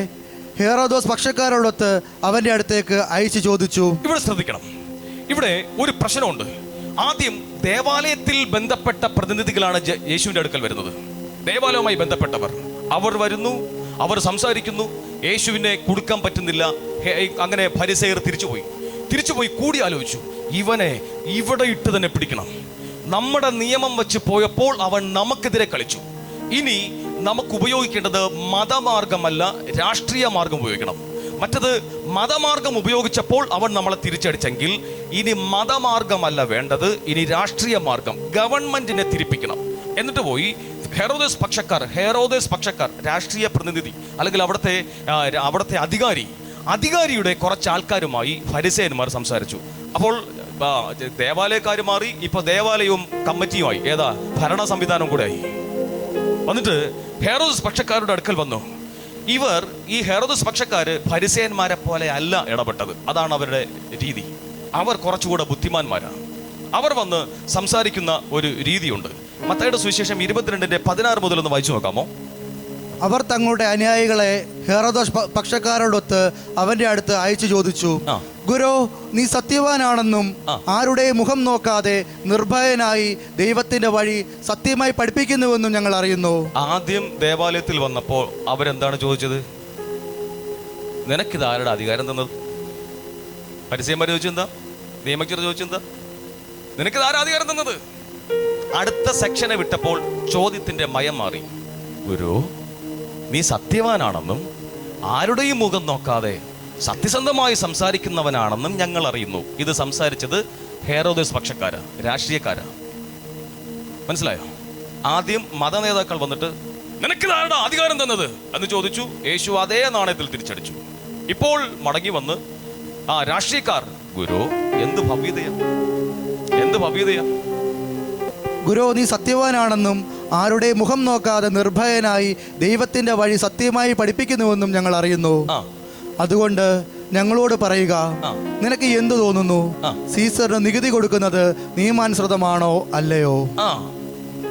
ഹെറോദോസ് പക്ഷക്കാരോടൊത്ത് അവന്റെ അടുത്തേക്ക് അയച്ചു ചോദിച്ചു. ഇവിടെ ശ്രദ്ധിക്കണം, ഇവിടെ ഒരു പ്രശ്നമുണ്ട്. ആദ്യം ദേവാലയത്തിൽ ബന്ധപ്പെട്ട പ്രതിനിധികളാണ് യേശുവിന്റെ അടുക്കൽ വരുന്നത്. ദേവാലയവുമായി ബന്ധപ്പെട്ടവർ അവർ വരുന്നു, അവർ സംസാരിക്കുന്നു. യേശുവിനെ കൊടുക്കാൻ പറ്റുന്നില്ല. അങ്ങനെ ഫരിസേയർ തിരിച്ചുപോയി കൂടി ആലോചിച്ചു, ഇവനെ ഇവിടെ ഇട്ട് തന്നെ പിടിക്കണം. നമ്മുടെ നിയമം വെച്ച് പോയപ്പോൾ അവൻ നമുക്കെതിരെ കളിച്ചു. ഇനി നമുക്ക് ഉപയോഗിക്കേണ്ടത് മതമാർഗമല്ല, രാഷ്ട്രീയ മാർഗം ഉപയോഗിക്കണം. മറ്റത് മതമാർഗം ഉപയോഗിച്ചപ്പോൾ അവൻ നമ്മളെ തിരിച്ചടിച്ചെങ്കിൽ ഇനി മതമാർഗമല്ല വേണ്ടത്, ഇനി രാഷ്ട്രീയ മാർഗം, ഗവൺമെന്റിനെ തിരിപ്പിക്കണം. എന്നിട്ട് പോയി ഹെറോദേസ് പക്ഷക്കാർ രാഷ്ട്രീയ പ്രതിനിധി അല്ലെങ്കിൽ അവിടുത്തെ അധികാരിയുടെ കുറച്ച് ആൾക്കാരുമായി ഫരിസേയന്മാർ സംസാരിച്ചു. അപ്പോൾ ദേവാലയക്കാർ മാറി, ഇപ്പൊ ദേവാലയവും കമ്മിറ്റിയുമായി, ഏതാ ഭരണ സംവിധാനം കൂടെ ആയി. വന്നിട്ട് ഹെറോദസ് പക്ഷക്കാരുടെ അടുക്കൽ വന്നു. ഈ ഹെറോദസ് പക്ഷക്കാര് ഫരിസേയന്മാരെ പോലെ അല്ല ഇടപെട്ടത്. അതാണ് അവരുടെ രീതി. അവർ കുറച്ചുകൂടെ ബുദ്ധിമാന്മാരാണ്. അവർ വന്ന് സംസാരിക്കുന്ന ഒരു രീതിയുണ്ട്. മത്തായിയുടെ സുവിശേഷം 22:16 മുതൽ ഒന്ന് വായിച്ചു നോക്കാമോ? അവർ തങ്ങളുടെ അനുയായികളെ ഹെറോദോസ് പക്ഷക്കാരോടൊത്ത് അവന്റെ അടുത്ത് അയച്ചു ചോദിച്ചു, ഗുരു, നീ സത്യവാനാണെന്നും ആരുടെ മുഖം നോക്കാതെ നിർഭയനായി ദൈവത്തിന്റെ വഴി സത്യമായി പഠിപ്പിക്കുന്നുവെന്നും ഞങ്ങൾ അറിയുന്നു. ആദ്യം ദേവാലയത്തിൽ വന്നപ്പോൾ അവരെന്താണ് ചോദിച്ചത്? നിനക്കിത് ആരുടെ അധികാരം തന്നത്? ഫരിസേയന്മാർ ചോദിച്ചെന്താ? നിയമജ്ഞർ ചോദിച്ചെന്താ? നിനക്കിത് ആരാ അധികാരം തന്നത്? അടുത്ത സെക്ഷനെ വിട്ടപ്പോൾ ചോദ്യത്തിന്റെ മയം മാറി. ഗുരു, നീ സത്യവാനാണെന്നും ആരുടെയും മുഖം നോക്കാതെ സത്യസന്ധമായി സംസാരിക്കുന്നവനാണെന്നും ഞങ്ങൾ അറിയുന്നു. ഇത് സംസാരിച്ചത് ഹെറോദേസ് പക്ഷക്കാരാ, രാഷ്ട്രീയക്കാരാ. മനസ്സിലായോ? ആദ്യം മത നേതാക്കൾ വന്നിട്ട് നിനക്കിത് ആരുടെ അധികാരം തന്നത് എന്ന് ചോദിച്ചു. യേശു അതേ നാണയത്തിൽ തിരിച്ചടിച്ചു. ഇപ്പോൾ മടങ്ങി വന്ന് രാഷ്ട്രീയക്കാർ, ഗുരു, എന്ത് ഭവ്യതയാ? ഗുരു, നീ സത്യവാനാണെന്നും ആരുടെ മുഖം നോക്കാതെ നിർഭയനായി ദൈവത്തിന്റെ വഴി സത്യമായി പഠിപ്പിക്കുന്നുവെന്നും ഞങ്ങൾ അറിയുന്നു. അതുകൊണ്ട് ഞങ്ങളോട് പറയുക, നിനക്ക് എന്തു തോന്നുന്നു? സീസറിന് നികുതി കൊടുക്കുന്നത് നിയമാനുസൃതമാണോ അല്ലയോ?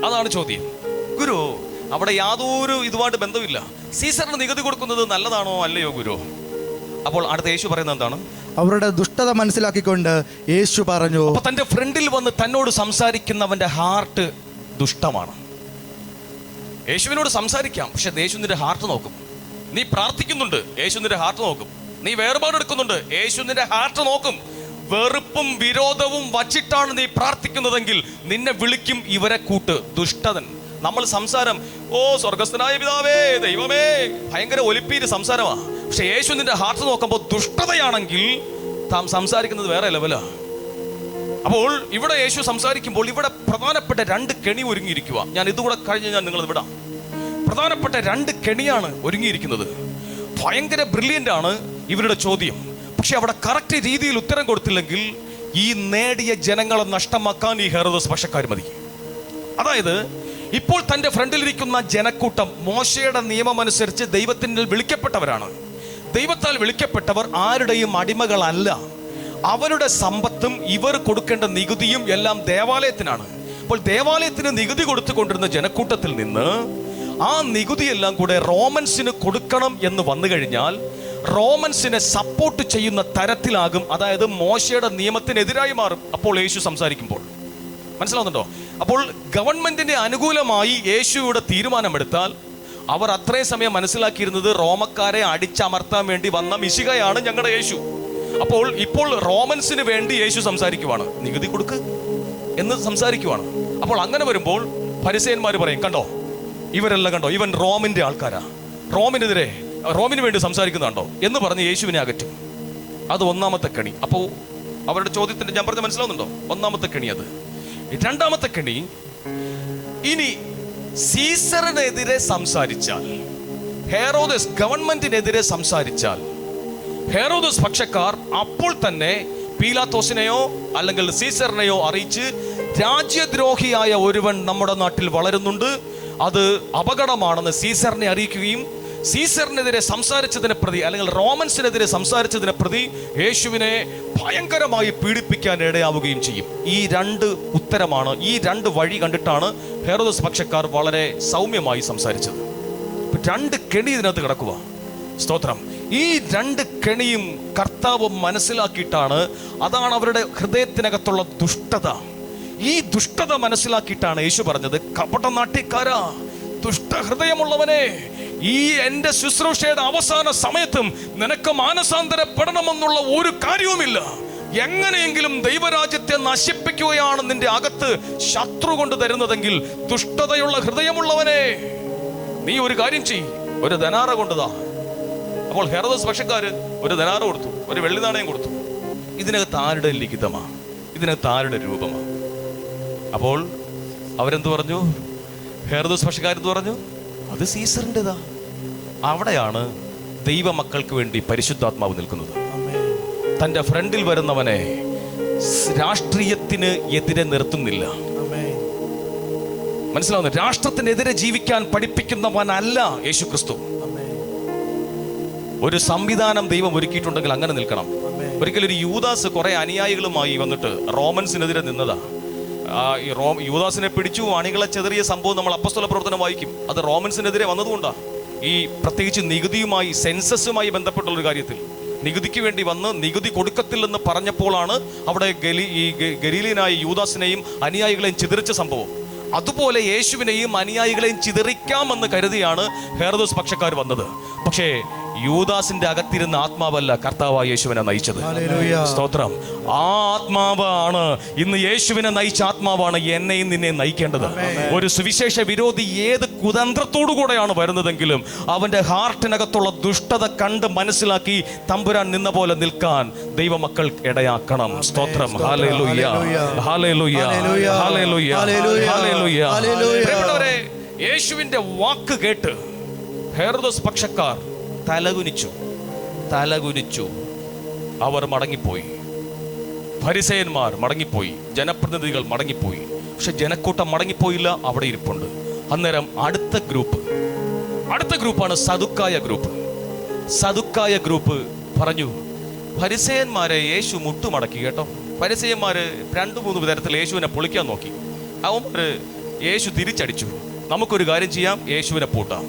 അതാണ് ചോദ്യം. ഗുരു, അവിടെ യാതൊരു ഇതുമായിട്ട് ബന്ധമില്ല. സീസറിന് നികുതി കൊടുക്കുന്നത് നല്ലതാണോ അല്ലയോ ഗുരു? അപ്പോൾ അടുത്ത യേശു പറയുന്നത് എന്താണ്? അവരുടെ ദുഷ്ടത മനസ്സിലാക്കിക്കൊണ്ട് യേശു പറഞ്ഞു, അപ്പൊ തന്റെ ഫ്രണ്ടിൽ വന്ന് തന്നോട് സംസാരിക്കുന്നവന്റെ ഹാർട്ട് ദുഷ്ടമാണ്. യേശുവിനോട് സംസാരിക്കാം, പക്ഷെ യേശുവിന്റെ ഹാർട്ട് നോക്കും. നീ പ്രാർത്ഥിക്കുന്നുണ്ട്, യേശുവിന്റെ ഹാർട്ട് നോക്കും. നീ വേർപാടെടുക്കുന്നുണ്ട്, യേശുവിന്റെ ഹാർട്ട് നോക്കും. വെറുപ്പും വിരോധവും വച്ചിട്ടാണ് നീ പ്രാർത്ഥിക്കുന്നതെങ്കിൽ നിന്നെ വിളിക്കും ഇവരെ കൂട്ട് ദുഷ്ടതൻ. നമ്മൾ സംസാരം, ഓ സ്വർഗസ്ഥനായ പിതാവേ, ദൈവമേ, ഭയങ്കര ഒലിപ്പീര് സംസാരമാ. പക്ഷെ യേശുവിന്റെ ഹാർട്ട് നോക്കുമ്പോൾ ദുഷ്ടതയാണെങ്കിൽ താൻ സംസാരിക്കുന്നത് വേറെ ലെവലാ. അപ്പോൾ ഇവിടെ യേശു സംസാരിക്കുമ്പോൾ ഇവിടെ പ്രധാനപ്പെട്ട 2 കെണി ഒരുങ്ങിയിരിക്കുക. ഞാൻ ഇതുകൂടെ കഴിഞ്ഞ് ഞാൻ നിങ്ങളത് വിടാം. പ്രധാനപ്പെട്ട 2 കെണിയാണ് ഒരുങ്ങിയിരിക്കുന്നത്. ഭയങ്കര ബ്രില്യൻ്റ് ആണ് ഇവരുടെ ചോദ്യം. പക്ഷെ അവിടെ കറക്റ്റ് രീതിയിൽ ഉത്തരം കൊടുത്തില്ലെങ്കിൽ ഈ നേടിയ ജനങ്ങളെ നഷ്ടമാക്കാൻ ഈ ഹെറോദോസ് പക്ഷക്കാർ മതി. അതായത് ഇപ്പോൾ തൻ്റെ ഫ്രണ്ടിലിരിക്കുന്ന ജനക്കൂട്ടം മോശയുടെ നിയമം അനുസരിച്ച് ദൈവത്തിൻ്റെ വിളിക്കപ്പെട്ടവരാണ്. ദൈവത്താൽ വിളിക്കപ്പെട്ടവർ ആരുടെയും അടിമകളല്ല. അവരുടെ സമ്പത്തും ഇവർ കൊടുക്കേണ്ട നികുതിയും എല്ലാം ദേവാലയത്തിനാണ്. അപ്പോൾ ദേവാലയത്തിന് നികുതി കൊടുത്തുകൊണ്ടിരുന്ന ജനക്കൂട്ടത്തിൽ നിന്ന് ആ നികുതിയെല്ലാം കൂടെ റോമൻസിന് കൊടുക്കണം എന്ന് വന്നു കഴിഞ്ഞാൽ റോമൻസിനെ സപ്പോർട്ട് ചെയ്യുന്ന തരത്തിലാകും. അതായത് മോശയുടെ നിയമത്തിനെതിരായി മാറും. അപ്പോൾ യേശു സംസാരിക്കുമ്പോൾ മനസ്സിലാവുന്നുണ്ടോ? അപ്പോൾ ഗവൺമെന്റിന് അനുകൂലമായി യേശുവിടെ തീരുമാനമെടുത്താൽ അവർ അത്രയും സമയം മനസ്സിലാക്കിയിരുന്നത് റോമക്കാരെ അടിച്ചമർത്താൻ വേണ്ടി വന്ന മിശിഹയാണ് ഞങ്ങളുടെ യേശു. അപ്പോൾ ഇപ്പോൾ റോമൻസിന് വേണ്ടി യേശു സംസാരിക്കുവാണ്, നികുതി കൊടുക്ക് എന്ന് സംസാരിക്കുവാണ്. അപ്പോൾ അങ്ങനെ വരുമ്പോൾ ഫരിസേയന്മാർ പറയും, കണ്ടോ ഇവരെല്ലാം കണ്ടോ, ഇവൻ റോമിന്റെ ആൾക്കാരാ, റോമിന് വേണ്ടി സംസാരിക്കുന്നുണ്ടോ എന്ന് പറഞ്ഞ് യേശുവിനെ അകറ്റും. അത് ഒന്നാമത്തെ കെണി. അപ്പോൾ അവരുടെ ചോദ്യത്തിന്റെ ഞാൻ പറഞ്ഞ മനസ്സിലാവുന്നുണ്ടോ? ഒന്നാമത്തെ കെണി അത്. രണ്ടാമത്തെ കെണി, ഇനി സീസറിനെതിരെ സംസാരിച്ചാൽ, ഹെറോദസ് ഗവൺമെന്റിനെതിരെ സംസാരിച്ചാൽ ഹെറോദസ് പക്ഷക്കാർ അപ്പോൾ തന്നെ പീലാത്തോസിനെയോ അല്ലെങ്കിൽ സീസറിനെയോ അറിയിച്ച് രാജ്യദ്രോഹിയായ ഒരുവൻ നമ്മുടെ നാട്ടിൽ വളരുന്നുണ്ട്, അത് അപകടമാണെന്ന് സീസറിനെ അറിയിക്കുകയും സീസറിനെതിരെ സംസാരിച്ചതിനെ പ്രതി അല്ലെങ്കിൽ റോമൻസിനെതിരെ സംസാരിച്ചതിനെ പ്രതി യേശുവിനെ ഭയങ്കരമായി പീഡിപ്പിക്കാൻ ഇടയാവുകയും ചെയ്യും. ഈ 2 ഉത്തരമാണ്, ഈ 2 വഴി കണ്ടിട്ടാണ് ഹെറോദസ് പക്ഷക്കാർ വളരെ സൗമ്യമായി സംസാരിച്ചത്. 2 കെണി ഇതിനകത്ത് കിടക്കുക. സ്തോത്രം. ഈ രണ്ട് കെണിയും കർത്താവ് മനസ്സിലാക്കിയിട്ടാണ്, അതാണ് അവരുടെ ഹൃദയത്തിനകത്തുള്ള ദുഷ്ടത. ഈ ദുഷ്ടത മനസ്സിലാക്കിയിട്ടാണ് യേശു പറഞ്ഞത്, കപടനാട്യക്കാരാ, ദുഷ്ടഹൃദയമുള്ളവനെ, ഈ എൻ്റെ ശുശ്രൂഷയുടെ അവസാന സമയത്തും നിനക്ക് മാനസാന്തരപ്പെടണമെന്നുള്ള ഒരു കാര്യവുമില്ല. എങ്ങനെയെങ്കിലും ദൈവരാജ്യത്തെ നശിപ്പിക്കുകയാണ് നിന്റെ അകത്ത് ശത്രു കൊണ്ട് തരുന്നതെങ്കിൽ, ദുഷ്ടതയുള്ള ഹൃദയമുള്ളവനെ, നീ ഒരു കാര്യം ചെയ്യ്, ഒരു ധനാറ കൊണ്ടുതാ. അപ്പോൾ ഹെറോദോസ് പക്ഷക്കാര് ഒരു ധനാറ കൊടുത്തു, ഒരു വെള്ളി നാണയം കൊടുത്തു. ഇതിനകത്ത് ആരുടെ ലിഖിതമാ? ഇതിനകത്ത് ആരുടെ രൂപമാ? അപ്പോൾ അവരെന്ത് പറഞ്ഞു? ഹെറോദോസ് പക്ഷക്കാരെന്ത് പറഞ്ഞു? അത് സീസറിൻ്റെതാ. അവിടെയാണ് ദൈവമക്കൾക്ക് വേണ്ടി പരിശുദ്ധാത്മാവ് നിൽക്കുന്നത്. തൻ്റെ ഫ്രണ്ടിൽ വരുന്നവനെ രാഷ്ട്രീയത്തിന് എതിരെ നിർത്തുന്നില്ല. മനസ്സിലാവുന്നു? രാഷ്ട്രത്തിനെതിരെ ജീവിക്കാൻ പഠിപ്പിക്കുന്നവനല്ല യേശു ക്രിസ്തു. ഒരു സംവിധാനം ദൈവം ഒരുക്കിയിട്ടുണ്ടെങ്കിൽ അങ്ങനെ നിൽക്കണം. ഒരിക്കലും ഒരു യൂദാസ് കുറെ അനുയായികളുമായി വന്നിട്ട് റോമൻസിനെതിരെ നിന്നതാ. യൂദാസിനെ പിടിച്ചു അണികളെ ചെറിയ സംഭവം നമ്മൾ അപ്പോസ്തല പ്രവർത്തനം വായിക്കും. അത് റോമൻസിനെതിരെ വന്നതുകൊണ്ടാണ്. ഈ പ്രത്യേകിച്ച് നികുതിയുമായി, സെൻസസുമായി ബന്ധപ്പെട്ടുള്ളൊരു കാര്യത്തിൽ നികുതിക്ക് വേണ്ടി വന്ന് നികുതി കൊടുക്കത്തില്ലെന്ന് പറഞ്ഞപ്പോഴാണ് അവിടെ ഗലീലിയനായ യൂദാസിനെയും അനുയായികളെയും ചിതറിച്ച സംഭവം. അതുപോലെ യേശുവിനെയും അനുയായികളെയും ചിതറിക്കാമെന്ന് കരുതിയാണ് ഹെറോദോസ് പക്ഷക്കാർ വന്നത്. പക്ഷേ യൂദാസിന്റെ അകത്തിരുന്ന ആത്മാവല്ല കർത്താവായ യേശുവിനെ നയിച്ചത്. സ്തോത്രം. ആ ആത്മാവാണ്, ഇന്ന് യേശുവിനെ നയിച്ച ആത്മാവാണ് എന്നെയും നിന്നെ നയിക്കേണ്ടത്. ഒരു സുവിശേഷ വിരോധി ഏത് കുതന്ത്രത്തോടു കൂടെയാണ് വരുന്നതെങ്കിലും അവന്റെ ഹാർട്ടിനകത്തുള്ള ദുഷ്ടത കണ്ട് മനസ്സിലാക്കി തമ്പുരാൻ നിന്ന പോലെ നിൽക്കാൻ ദൈവമക്കൾ ഇടയാക്കണം. സ്തോത്രം. Hallelujah, hallelujah, hallelujah, hallelujah. പ്രിയപ്പെട്ടവരെ, യേശുവിന്റെ വാക്ക് കേട്ട് ഹെറോദോസ് പക്ഷക്കാർ തലകുനിച്ചു. അവർ മടങ്ങിപ്പോയി. ഫരിസേയന്മാർ മടങ്ങിപ്പോയി, ജനപ്രതിനിധികൾ മടങ്ങിപ്പോയി. പക്ഷെ ജനക്കൂട്ടം മടങ്ങിപ്പോയില്ല, അവിടെ ഇരിപ്പുണ്ട്. അന്നേരം അടുത്ത ഗ്രൂപ്പാണ് സദുക്കായ ഗ്രൂപ്പ്. സദുക്കായ ഗ്രൂപ്പ് പറഞ്ഞു, ഫരിസേയന്മാരെ യേശു മുട്ടുമടക്കി കേട്ടോ. ഫരിസേയന്മാര് 2-3 തരത്തിൽ യേശുവിനെ പൊളിക്കാൻ നോക്കി. അവന്മാര് യേശു തിരിച്ചടിച്ചു. നമുക്കൊരു കാര്യം ചെയ്യാം, യേശുവിനെ പൂട്ടാം.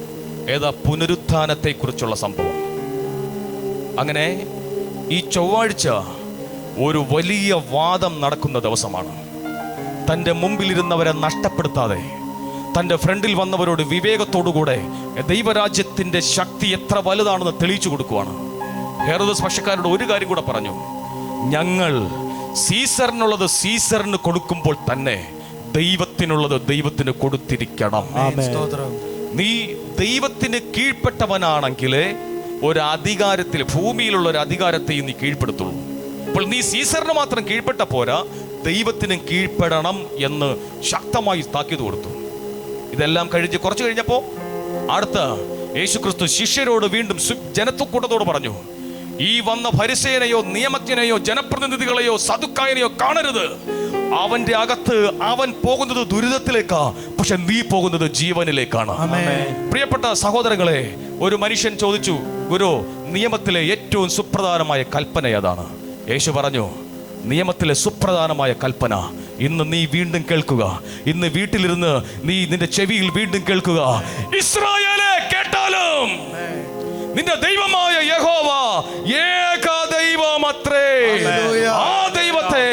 ഏതാ? പുനരുത്ഥാനത്തെ കുറിച്ചുള്ള സംഭവം. അങ്ങനെ ഈ ചൊവ്വാഴ്ച ഒരു വലിയ വാദം നടക്കുന്ന ദിവസമാണ്. തൻ്റെ മുമ്പിലിരുന്നവരെ നഷ്ടപ്പെടുത്താതെ തൻ്റെ ഫ്രണ്ടിൽ വന്നവരോട് വിവേകത്തോടുകൂടെ ദൈവരാജ്യത്തിൻ്റെ ശക്തി എത്ര വലുതാണെന്ന് തെളിയിച്ചു കൊടുക്കുവാണ്. ഹെറോദോസ് പക്ഷക്കാരോട് ഒരു കാര്യം കൂടെ പറഞ്ഞു, ഞങ്ങൾ സീസറിനുള്ളത് സീസറിന് കൊടുക്കുമ്പോൾ തന്നെ ദൈവത്തിനുള്ളത് ദൈവത്തിന് കൊടുത്തിരിക്കണം. നീ ദൈവത്തിന് കീഴ്പ്പെട്ടവനാണെങ്കിൽ ഒരു അധികാരത്തിൽ, ഭൂമിയിലുള്ള ഒരു അധികാരത്തെയും നീ കീഴ്പ്പെടുത്തുള്ളൂ. അപ്പോൾ നീ സീസറിന് മാത്രം കീഴ്പ്പെട്ട പോരാ, ദൈവത്തിനും കീഴ്പ്പെടണം എന്ന് ശക്തമായി താക്കീത് കൊടുത്തു. ഇതെല്ലാം കുറച്ചു കഴിഞ്ഞപ്പോൾ അടുത്ത യേശുക്രിസ്തു ശിഷ്യരോട് വീണ്ടും ജനക്കൂട്ടത്തോട് പറഞ്ഞു, ഈ വന്ന ഫരിസേയനെയോ നിയമജ്ഞനെയോ ജനപ്രതിനിധികളെയോ സദുക്കായനെയോ കാണരുത്. അവന്റെ അകത്ത് അവൻ പോകുന്നത് ദുരിതത്തിലേക്കാ, പക്ഷെ നീ പോകുന്നത് ജീവനിലേക്കാണ്. പ്രിയപ്പെട്ട സഹോദരങ്ങളെ, ഒരു മനുഷ്യൻ ചോദിച്ചു, ഗുരു, നിയമത്തിലെ ഏറ്റവും സുപ്രധാനമായ കൽപ്പന ഏതാണ്? യേശു പറഞ്ഞു, നിയമത്തിലെ സുപ്രധാനമായ കൽപ്പന ഇന്ന് നീ വീണ്ടും കേൾക്കുക. ഇന്ന് വീട്ടിലിരുന്ന് നീ നിന്റെ ചെവിയിൽ വീണ്ടും കേൾക്കുക. ഇസ്രായേലേ, കേട്ടാലും നിന്റെ ദൈവമായ യഹോവ ഏക ദൈവമത്രേ. ആ ദൈവത്തെ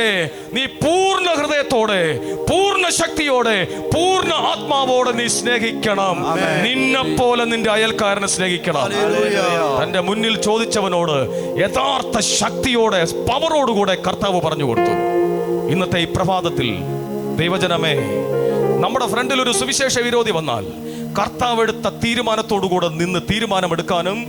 നീ പൂർണ്ണ ഹൃദയത്തോടെ, പൂർണ്ണ ശക്തിയോടെ, പൂർണ്ണ ആത്മാവോടെ നീ സ്നേഹിക്കണം. നിന്നെ പോലെ നിന്റെ അയൽക്കാരനെ സ്നേഹിക്കണം. തന്റെ മുന്നിൽ ചോദിച്ചവനോട് യഥാർത്ഥ ശക്തിയോടെ, പവറോടുകൂടെ കർത്താവ് പറഞ്ഞു കൊടുത്തു. ഇന്നത്തെ ഈ പ്രഭാതത്തിൽ ദൈവജനമേ, നമ്മുടെ ഫ്രണ്ടിൽ ഒരു സുവിശേഷ വിരോധി വന്നാൽ കർത്താവ് എടുത്ത തീരുമാനത്തോടുകൂടെ നിന്ന് തീരുമാനമെടുക്കാനും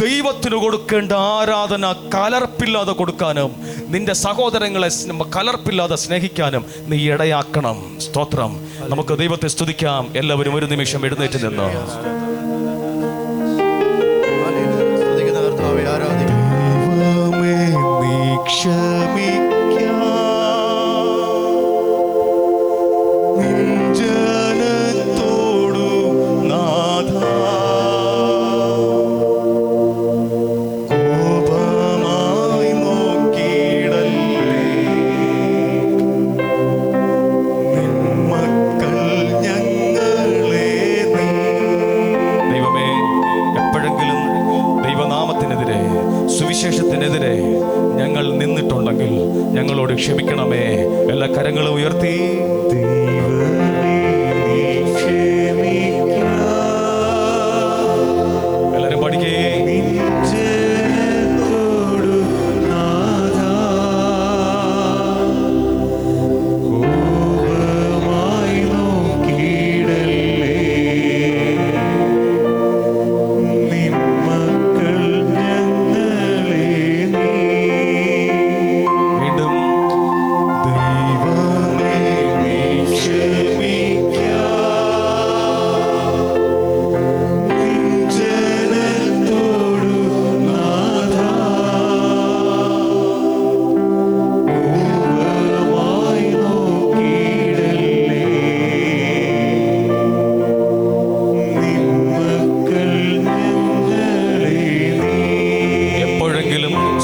ദൈവത്തിന് കൊടുക്കേണ്ട ആരാധന കലർപ്പില്ലാതെ കൊടുക്കാനും നിന്റെ സഹോദരങ്ങളെ കലർപ്പില്ലാതെ സ്നേഹിക്കാനും നീ ഇടയാക്കണം. സ്തോത്രം. നമുക്ക് ദൈവത്തെ സ്തുതിക്കാം. എല്ലാവരും ഒരു നിമിഷം എഴുന്നേറ്റ് നിന്ന് എതിരെ ഞങ്ങൾ നിന്നിട്ടുണ്ടെങ്കിൽ ഞങ്ങളോട് ക്ഷമിക്കണമേ. എല്ലാ കരങ്ങളും ഉയർത്തി എല്ലാരും പഠിക്കേ.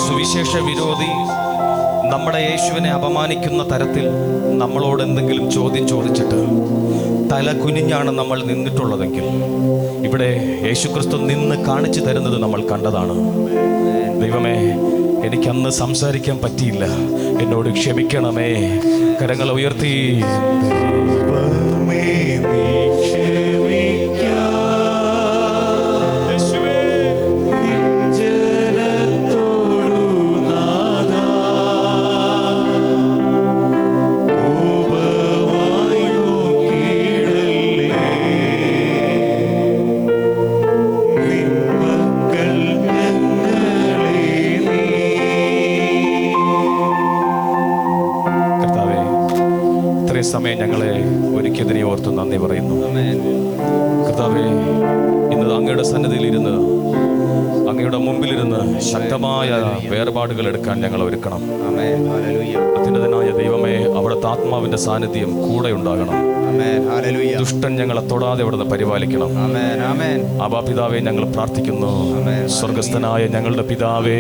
സുവിശേഷ വിരോധി നമ്മുടെ യേശുവിനെ അപമാനിക്കുന്ന തരത്തിൽ നമ്മളോട് എന്തെങ്കിലും ചോദ്യം ചോദിച്ചിട്ട് തല കുനിഞ്ഞാണ് നമ്മൾ നിന്നിട്ടുള്ളതെങ്കിൽ ഇവിടെ യേശുക്രിസ്തു നിന്ന് കാണിച്ചു തരുന്നത് നമ്മൾ കണ്ടതാണ്. ദൈവമേ, എനിക്കന്ന് സംസാരിക്കാൻ പറ്റിയില്ല, എന്നോട് ക്ഷമിക്കണമേ. കരങ്ങൾ ഉയർത്തി സമയം ഞങ്ങളെ ഒരുക്കിയതിനെ ഓർത്ത് നന്ദി പറയുന്നു. കർത്താവേ, ഇന്ന് അങ്ങയുടെ സന്നിധിയിൽ ഇരുന്ന് അങ്ങയുടെ മുമ്പിലിരുന്ന് ശക്തമായ വേർപാടുകൾ എടുക്കാൻ ഞങ്ങൾ ഒരുക്കണം. അത്യുന്നതനായ ദൈവമേ, അവിടുത്തെ ആത്മാവിന്റെ സാന്നിധ്യം കൂടെ ഉണ്ടാകണം. ദുഷ്ടൻ ഞങ്ങളെ തൊടാതെ അവിടുന്ന് പരിപാലിക്കണം. ആബാ പിതാവേ, ഞങ്ങൾ പ്രാർത്ഥിക്കുന്നു. സ്വർഗസ്ഥനായ ഞങ്ങളുടെ പിതാവേ,